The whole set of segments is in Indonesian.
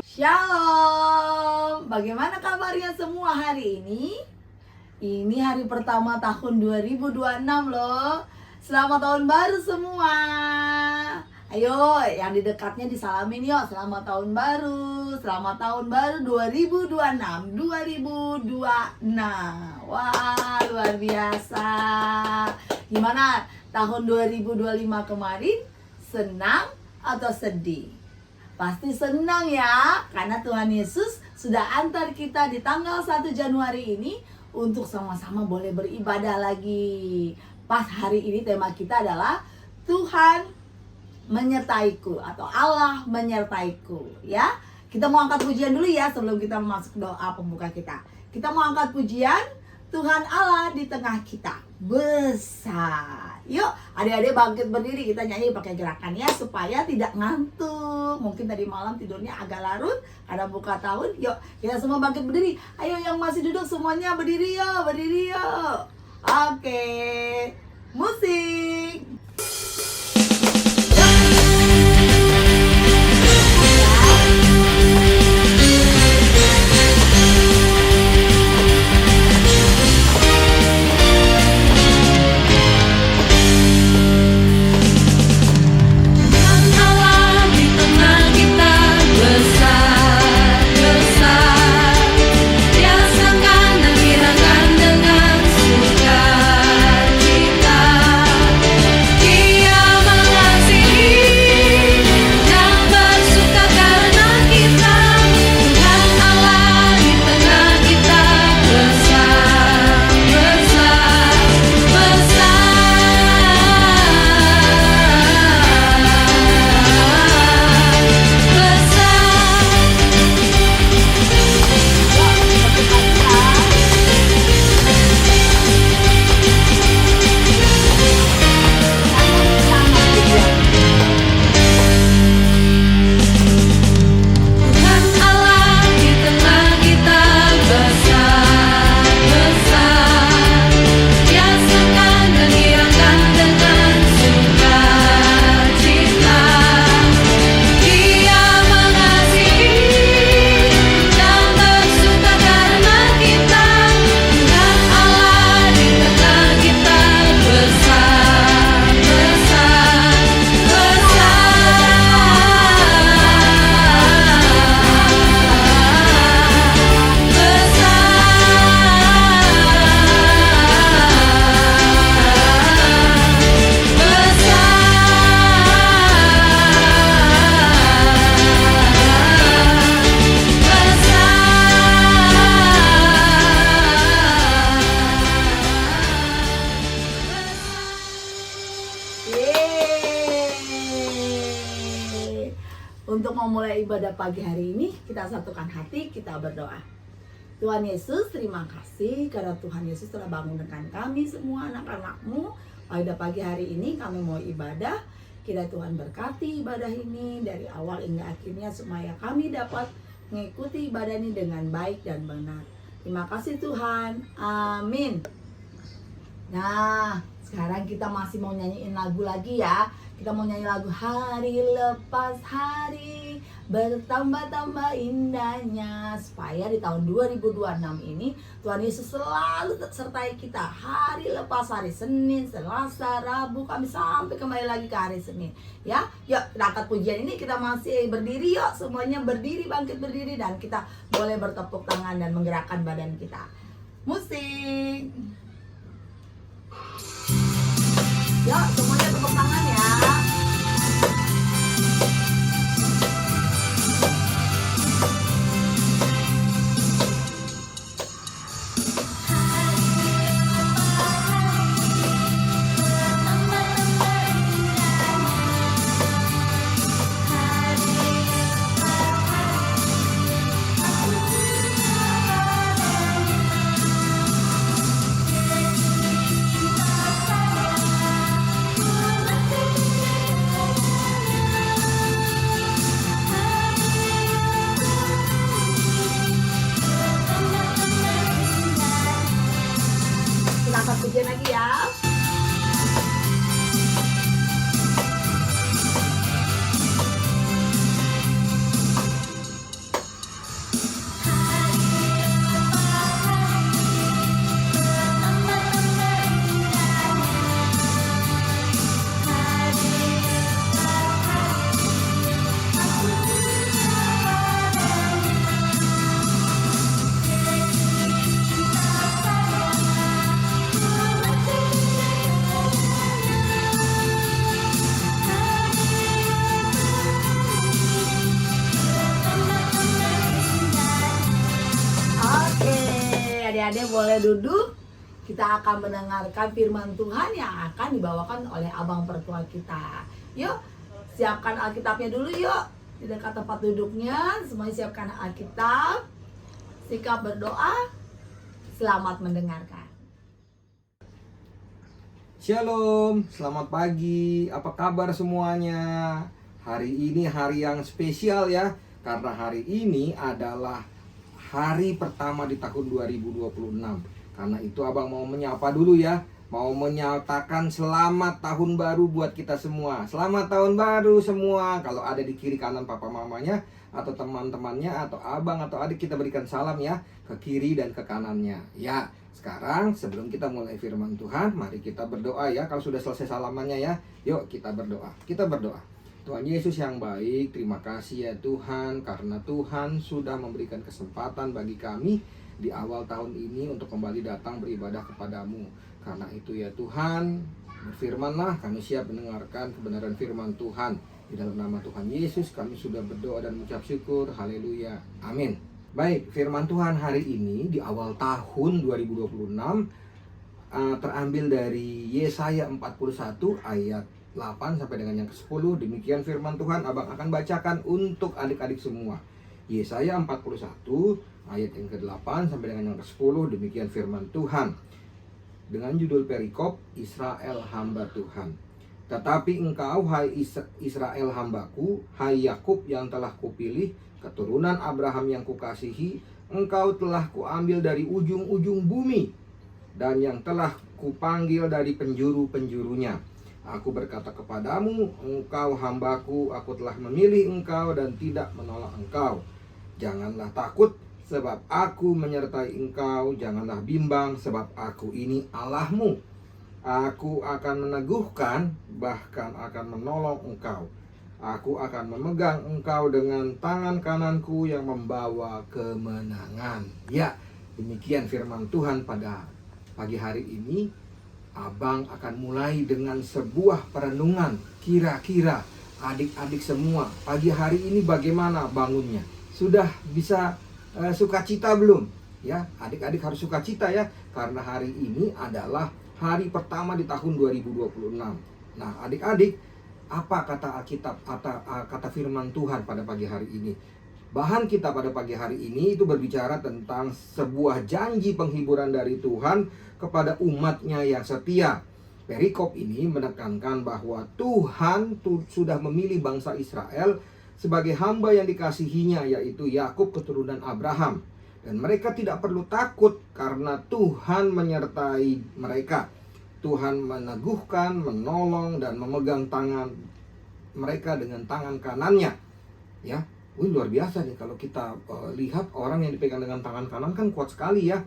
Shalom, bagaimana kabarnya semua hari ini? Ini hari pertama tahun 2026 loh. Selamat tahun baru semua. Ayo, yang di dekatnya disalamin yuk. Selamat tahun baru. Selamat tahun baru 2026. 2026. Wah, luar biasa. Gimana tahun 2025 kemarin? Senang atau sedih? Pasti senang ya, karena Tuhan Yesus sudah antar kita di tanggal 1 Januari ini untuk sama-sama boleh beribadah lagi. Pas hari ini tema kita adalah Tuhan menyertaiku atau Allah menyertaiku ya. Kita mau angkat pujian dulu ya sebelum kita masuk doa pembuka kita. Kita mau angkat pujian Tuhan Allah di tengah kita besar. Yuk adik-adik bangkit berdiri, kita nyanyi pakai gerakan ya supaya tidak ngantuk. Mungkin tadi malam tidurnya agak larut karena buka tahun. Yuk kita semua bangkit berdiri. Ayo yang masih duduk semuanya berdiri yuk, berdiri yuk. Oke, musik. Untuk memulai ibadah pagi hari ini, kita satukan hati, kita berdoa. Tuhan Yesus, terima kasih karena Tuhan Yesus telah bangunkan kami semua anak-anak-Mu. Pada pagi hari ini kami mau ibadah. Kiranya Tuhan berkati ibadah ini dari awal hingga akhirnya supaya kami dapat mengikuti ibadah ini dengan baik dan benar. Terima kasih Tuhan. Amin. Nah, sekarang kita masih mau nyanyiin lagu lagi ya. Kita mau nyanyi lagu hari lepas hari, bertambah-tambah indahnya. Supaya di tahun 2026 ini Tuhan Yesus selalu sertai kita. Hari lepas hari, Senin, Selasa, Rabu, Kamis sampai kembali lagi ke hari Senin. Ya, yuk kita angkat pujian ini, kita masih berdiri yuk. Semuanya berdiri, bangkit berdiri. Dan kita boleh bertepuk tangan dan menggerakkan badan kita. Musik. Yuk semuanya tepuk tangan ya. Adek boleh duduk. Kita akan mendengarkan firman Tuhan yang akan dibawakan oleh abang pertua kita. Yuk, siapkan Alkitabnya dulu yuk. Di dekat tempat duduknya, semuanya siapkan Alkitab. Sikap berdoa. Selamat mendengarkan. Shalom, selamat pagi. Apa kabar semuanya? Hari ini hari yang spesial ya, karena hari ini adalah hari pertama di tahun 2026. Karena itu abang mau menyapa dulu ya, mau menyatakan selamat tahun baru buat kita semua. Selamat tahun baru semua. Kalau ada di kiri kanan papa mamanya atau teman-temannya atau abang atau adik, kita berikan salam ya ke kiri dan ke kanannya. Ya, sekarang sebelum kita mulai firman Tuhan, mari kita berdoa ya. Kalau sudah selesai salamannya ya, yuk kita berdoa. Kita berdoa. Tuhan Yesus yang baik, terima kasih ya Tuhan, karena Tuhan sudah memberikan kesempatan bagi kami di awal tahun ini untuk kembali datang beribadah kepadamu. Karena itu ya Tuhan, berfirmanlah, kami siap mendengarkan kebenaran firman Tuhan. Di dalam nama Tuhan Yesus kami sudah berdoa dan mengucap syukur. Haleluya, amin. Baik, firman Tuhan hari ini di awal tahun 2026 terambil dari Yesaya 41 ayat 8 sampai dengan yang ke-10. Demikian firman Tuhan, abang akan bacakan untuk adik-adik semua. Yesaya 41 ayat yang ke-8 sampai dengan yang ke-10. Demikian firman Tuhan, dengan judul perikop, Israel hamba Tuhan. Tetapi engkau, hai Israel hambaku, hai Yakub yang telah kupilih, keturunan Abraham yang kukasihi, engkau telah kuambil dari ujung-ujung bumi, dan yang telah kupanggil dari penjuru-penjurunya. Aku berkata kepadamu, engkau hambaku, aku telah memilih engkau dan tidak menolak engkau. Janganlah takut, sebab aku menyertai engkau. Janganlah bimbang, sebab aku ini Allahmu. Aku akan meneguhkan, bahkan akan menolong engkau. Aku akan memegang engkau dengan tangan kananku yang membawa kemenangan. Ya, demikian firman Tuhan pada pagi hari ini. Abang akan mulai dengan sebuah perenungan. Kira-kira adik-adik semua pagi hari ini bagaimana bangunnya? Sudah bisa sukacita belum? Ya, adik-adik harus sukacita ya, karena hari ini adalah hari pertama di tahun 2026. Nah, adik-adik, apa kata Alkitab, kata firman Tuhan pada pagi hari ini? Bahan kita pada pagi hari ini itu berbicara tentang sebuah janji penghiburan dari Tuhan kepada umatnya yang setia. Perikop ini menekankan bahwa Tuhan sudah memilih bangsa Israel sebagai hamba yang dikasihinya, yaitu Yakub keturunan Abraham. Dan mereka tidak perlu takut karena Tuhan menyertai mereka. Tuhan meneguhkan, menolong, dan memegang tangan mereka dengan tangan kanannya. Ya, luar biasa nih kalau kita lihat orang yang dipegang dengan tangan kanan kan kuat sekali ya.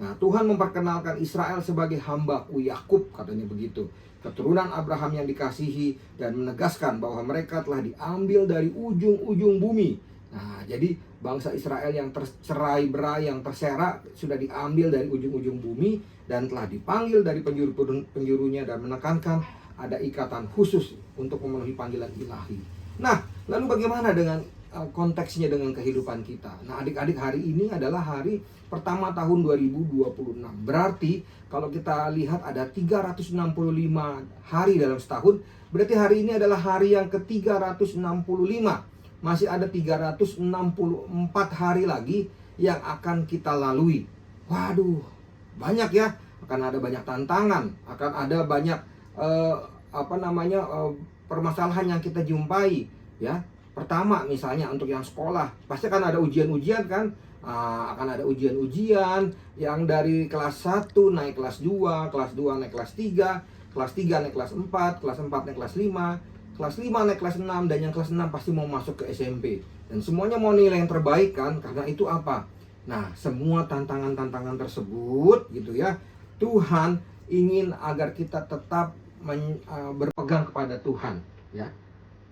Nah, Tuhan memperkenalkan Israel sebagai hambaku Yakub, katanya begitu, keturunan Abraham yang dikasihi, dan menegaskan bahwa mereka telah diambil dari ujung-ujung bumi. Nah, jadi bangsa Israel yang tercerai-berai, yang terserak, sudah diambil dari ujung-ujung bumi dan telah dipanggil dari penjuru-penjurunya, dan menekankan ada ikatan khusus untuk memenuhi panggilan ilahi. Nah, lalu bagaimana dengan konteksnya dengan kehidupan kita? Nah, adik-adik, hari ini adalah hari pertama tahun 2026. Berarti kalau kita lihat ada 365 hari dalam setahun, berarti hari ini adalah hari yang ke-365. Masih ada 364 hari lagi yang akan kita lalui. Waduh, banyak ya. Akan ada banyak tantangan, akan ada banyak permasalahan yang kita jumpai ya. Pertama misalnya untuk yang sekolah, pasti akan ada ujian-ujian kan. Akan ada ujian-ujian yang dari kelas 1 naik kelas 2, kelas 2 naik kelas 3, kelas 3 naik kelas 4, kelas 4 naik kelas 5, kelas 5 naik kelas 6, dan yang kelas 6 pasti mau masuk ke SMP. Dan semuanya mau nilai yang terbaik kan, karena itu apa? Nah, semua tantangan-tantangan tersebut gitu ya, Tuhan ingin agar kita tetap berpegang kepada Tuhan ya.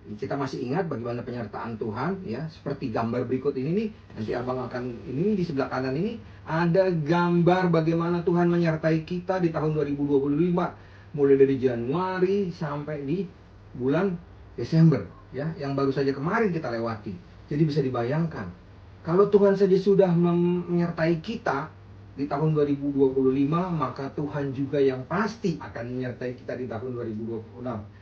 Kita masih ingat bagaimana penyertaan Tuhan ya, seperti gambar berikut ini nih. Nanti abang akan, ini di sebelah kanan ini ada gambar bagaimana Tuhan menyertai kita di tahun 2025, mulai dari Januari sampai di bulan Desember ya, yang baru saja kemarin kita lewati. Jadi bisa dibayangkan, kalau Tuhan saja sudah menyertai kita di tahun 2025, maka Tuhan juga yang pasti akan menyertai kita di tahun 2026.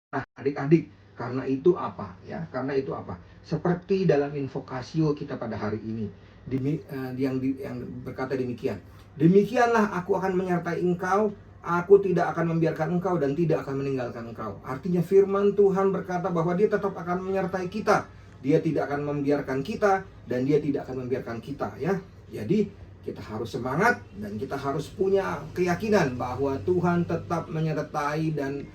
Nah, adik-adik, karena itu apa ya? Karena itu apa? Seperti dalam invokasio kita pada hari ini, yang berkata demikian. Demikianlah aku akan menyertai engkau, aku tidak akan membiarkan engkau dan tidak akan meninggalkan engkau. Artinya firman Tuhan berkata bahwa dia tetap akan menyertai kita. Dia tidak akan membiarkan kita dan dia tidak akan membiarkan kita ya. Jadi kita harus semangat dan kita harus punya keyakinan bahwa Tuhan tetap menyertai dan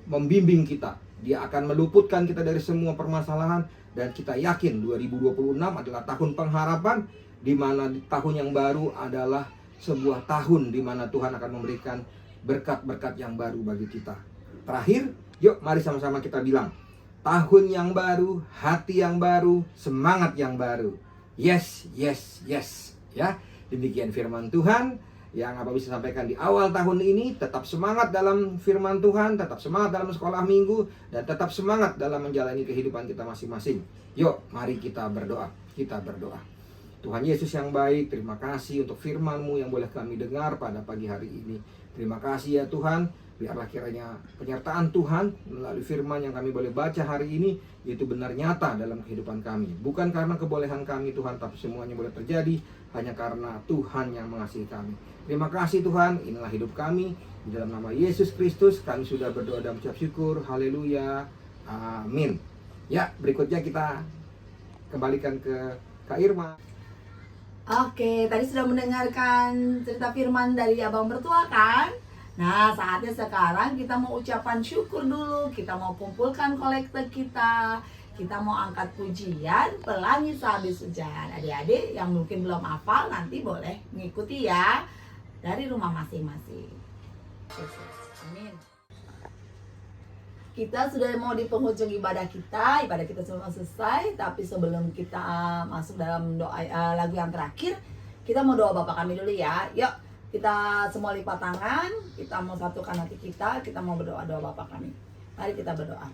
membimbing kita. Dia akan meluputkan kita dari semua permasalahan dan kita yakin 2026 adalah tahun pengharapan, di mana tahun yang baru adalah sebuah tahun di mana Tuhan akan memberikan berkat-berkat yang baru bagi kita. Terakhir, yuk mari sama-sama kita bilang, tahun yang baru, hati yang baru, semangat yang baru. Yes, yes, yes. Ya, demikian firman Tuhan yang Bapak bisa sampaikan di awal tahun ini. Tetap semangat dalam firman Tuhan, tetap semangat dalam sekolah minggu, dan tetap semangat dalam menjalani kehidupan kita masing-masing. Yuk, mari kita berdoa. Kita berdoa. Tuhan Yesus yang baik, terima kasih untuk firman-Mu yang boleh kami dengar pada pagi hari ini. Terima kasih ya Tuhan, biarlah kiranya penyertaan Tuhan melalui firman yang kami boleh baca hari ini itu benar nyata dalam kehidupan kami. Bukan karena kebolehan kami Tuhan, tapi semuanya boleh terjadi hanya karena Tuhan yang mengasihi kami. Terima kasih Tuhan, inilah hidup kami. Di dalam nama Yesus Kristus kami sudah berdoa dan mengucap syukur. Haleluya, amin. Ya, berikutnya kita kembalikan ke Kak Irma. Oke, tadi sudah mendengarkan cerita firman dari Abang Mertua kan? Nah, saatnya sekarang kita mau ucapan syukur dulu. Kita mau kumpulkan kolekte kita. Kita mau angkat pujian Pelangi Sehabis Hujan. Adik-adik yang mungkin belum hafal nanti boleh mengikuti ya dari rumah masing-masing. Amin. Kita sudah mau di penghujung ibadah kita sudah mau selesai. Tapi sebelum kita masuk dalam doa lagu yang terakhir, kita mau doa Bapa kami dulu ya. Yuk, kita semua lipat tangan, kita mau satukan hati kita mau berdoa doa Bapa kami. Mari kita berdoa.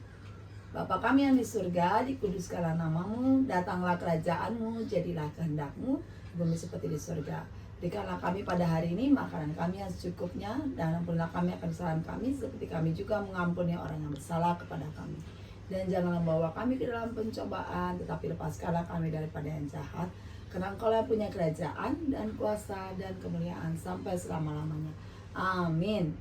Bapa kami yang di surga, dikuduskanlah namamu, datanglah kerajaanmu, jadilah kehendak-Mu, bumi seperti di surga. Berikanlah kami pada hari ini makanan kami yang secukupnya, dan ampunilah kami akan kesalahan kami, seperti kami juga mengampuni orang yang bersalah kepada kami. Dan janganlah membawa kami ke dalam pencobaan, tetapi lepaskanlah kami daripada yang jahat. Karena Engkau yang punya kerajaan dan kuasa dan kemuliaan sampai selama-lamanya. Amin.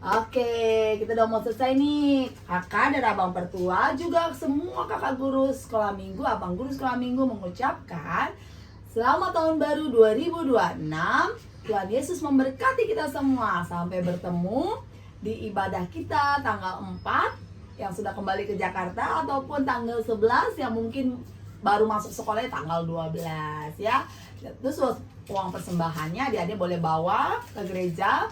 Oke, kita udah mau selesai nih. Kakak dan abang pertua, juga semua kakak guru sekolah minggu, abang guru sekolah minggu mengucapkan selamat tahun baru 2026. Tuhan Yesus memberkati kita semua. Sampai bertemu di ibadah kita tanggal 4 yang sudah kembali ke Jakarta, ataupun tanggal 11 yang mungkin baru masuk sekolahnya tanggal 12 ya. Terus uang persembahannya adik-adik boleh bawa ke gereja,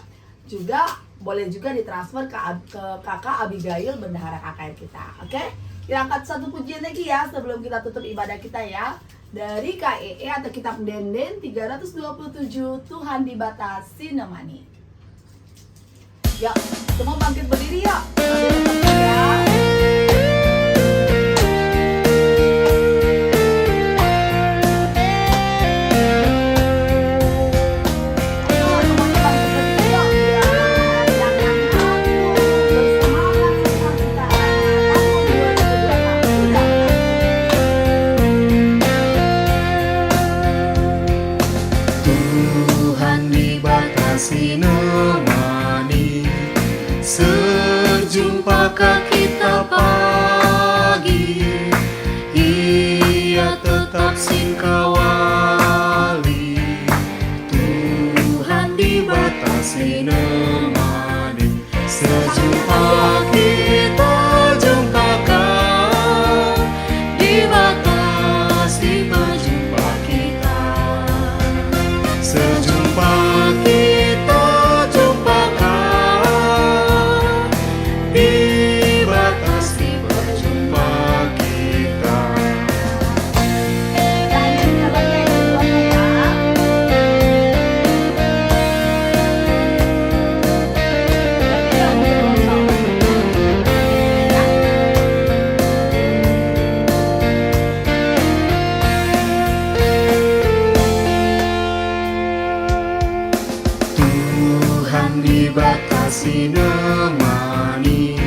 juga boleh juga ditransfer ke kakak Abigail, bendahara KKR kita. Oke? Kita angkat satu pujian lagi ya sebelum kita tutup ibadah kita ya. Dari KEE atau Kitab Denden 327, Tuhan dibatasi nemani. Yuk, semua bangkit berdiri yuk. Sinemani sejumpakah kita pagi, ia tetap singkawali. Tuhan dibatasi nemani, sejumpa kita jumpakan di dibatasi nemani